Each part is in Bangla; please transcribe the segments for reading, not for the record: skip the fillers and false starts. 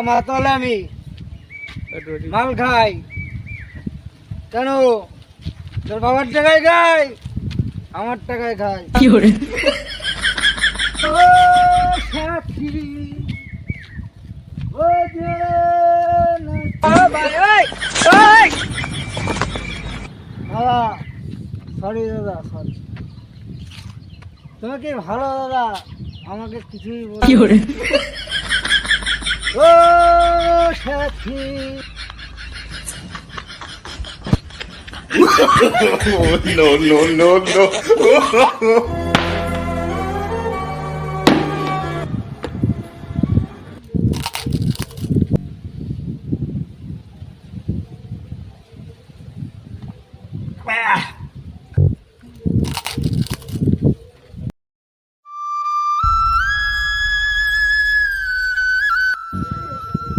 মাতাল আমি, মাল খাই কেন? তোর বাবার টাকায় খাই, আমার টাকায় খাই। কি করে? ও সাথী, ও যে দাদা, সরি দাদা, সরি। তুমি কি ভালো দাদা, আমাকে কিছুই বলো। কি করে? ও সাথী, no, no, no, no.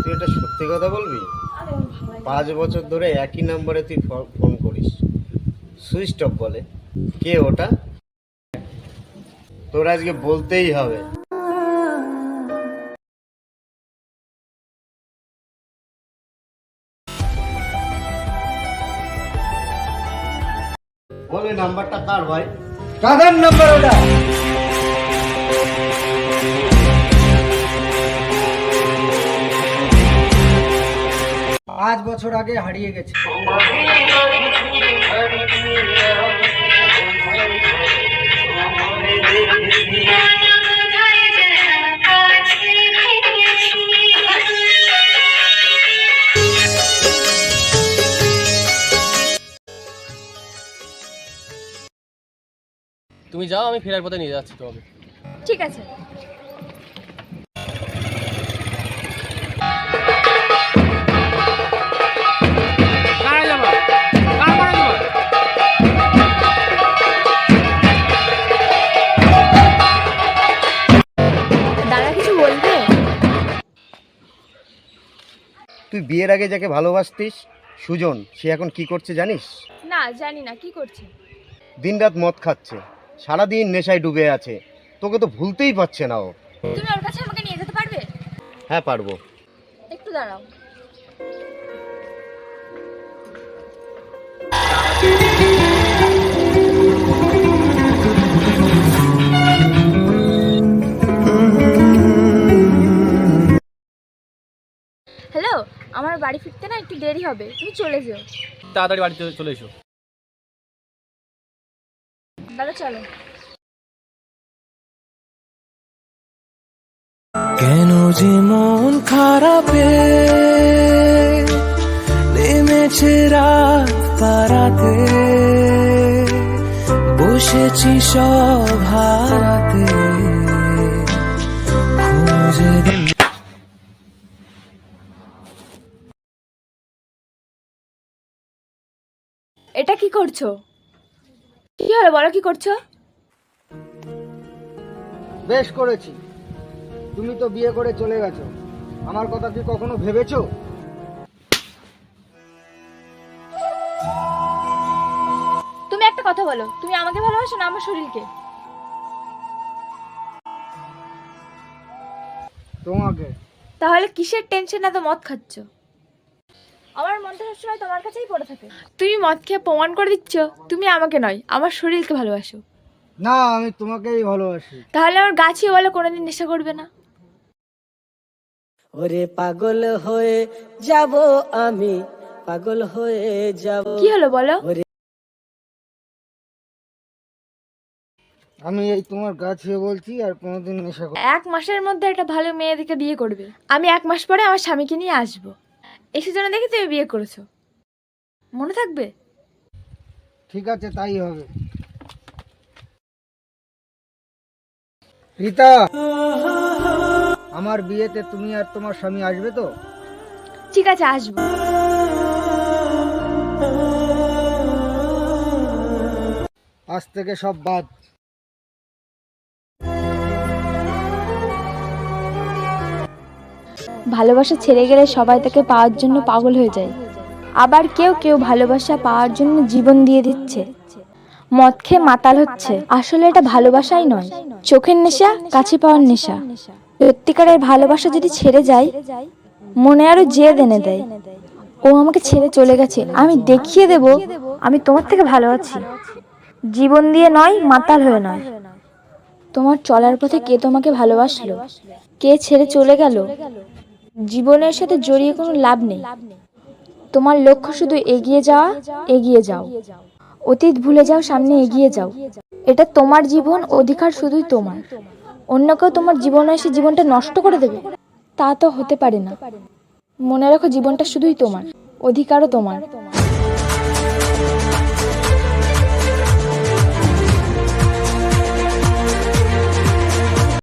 তুই এটা সত্যি কথা বলবি? 5 বছর ধরে একই নাম্বারে তুই ফোন করিস, সুইচ অফ বলে। কে ওটা? তোর আজকে বলতেই হবে। বলে নাম্বারটা কার ভাই? কাদের নাম্বার ওটা? 5 বছর আগে হারিয়ে গেছে। তুমি যাও, আমি ফেরার পথে নিয়ে যাচ্ছি তোমাকে। ঠিক আছে। দাদা কিছু বলবে? তুই বিয়ের আগে যাকে ভালোবাসতিস, সুজন, সে এখন কি করছে জানিস? না, জানি না। কি করছে? দিনরাত মদ খাচ্ছে, সারাদিন নেশায় ডুবে আছে, তোকে তো ভুলতেই পারছে না ও। তুমি ওর কাছে আমাকে নিয়ে যেতে পারবে? হ্যাঁ পারবো। একটু দাঁড়াও। হ্যালো, আমার বাড়ি ফিরতে না একটু দেরি হবে, তুমি চলে যেও। তাড়াতাড়ি বাড়িতে চলে এসো। দাদা চলো। কেন যে মন খারাপে নেমেছে রাত পারাতে, বসেছি সব হারাতে, খুঁজে এটা কি করছো? কি হলো বলো, কি করছো? বেশ করেছি, তুমি তো বিয়ে করে চলে গেছো, আমার কথা কি কখনো ভেবেছো? তুমি একটা কথা বলো, তুমি আমাকে ভালোবাসো না আমার শরীরকে? তোমাকে। তাহলে কিসের টেনশন এত মদ খাচ্ছ? আমার মনটা সবসময় তোমার কাছেই পড়ে থাকে। তুমি মদ খেয়ে প্রমাণ করে দিচ্ছ তুমি আমাকে নয় আমার শরীরকে ভালোবাসো। না, আমি তোমাকেই ভালোবাসি। তাহলে আমার গাছই বলে কোনোদিন নেশা করবে না। ওরে পাগল হয়ে যাব আমি, পাগল হয়ে যাব। কি হলো বলো? আমি এই তোমার গাছে বলছি, আর কোনোদিন নেশা করব। 1 মাসের মধ্যে একটা ভালো মেয়ে দেখে বিয়ে করবে। আমি 1 মাস পরে আমার স্বামীকে নিয়ে আসবো। এসে জন্য দেখি তুমি বিয়ে করেছো, মনে থাকবে? ঠিক আছে, তাই হবে। রীতা, আমার বিয়েতে তুমি আর তোমার স্বামী আসবে তো? ঠিক আছে, আসবো। আজ থেকে সব বাদ। ভালোবাসা ছেড়ে গেলে সবাই তাকে পাওয়ার জন্য পাগল হয়ে যায়, আবার কেউ কেউ ভালোবাসা পাওয়ার জন্য জীবন দিয়ে দিচ্ছে। মদ খেয়ে মাতাল হচ্ছে, আসলে এটা ভালোবাসাই নয়, চোখের নেশা, কাছে পাওয়ার নেশা। সত্যিকারের ভালোবাসা যদি ছেড়ে যায় মনে আরো জেদ এনে দেয়। ও আমাকে ছেড়ে চলে গেছে, আমি দেখিয়ে দেব আমি তোমার থেকে ভালো আছি। জীবন দিয়ে নয়, মাতাল হয়ে নয়। তোমার চলার পথে কে তোমাকে ভালোবাসলো, কে ছেড়ে চলে গেল, জীবনের সাথে জড়িয়ে কোনো লাভ নেই। তোমার লক্ষ্য শুধু এগিয়ে যাওয়া, এগিয়ে যাও। অতীত ভুলে যাও, সামনে এগিয়ে যাও। এটা তোমার জীবন, অধিকার শুধুই তোমার। অন্য কেউ তোমার জীবনে এসে জীবনটা নষ্ট করে দেবে, তা তো হতে পারে না। মনে রাখো, জীবনটা শুধুই তোমার, অধিকারও তোমার।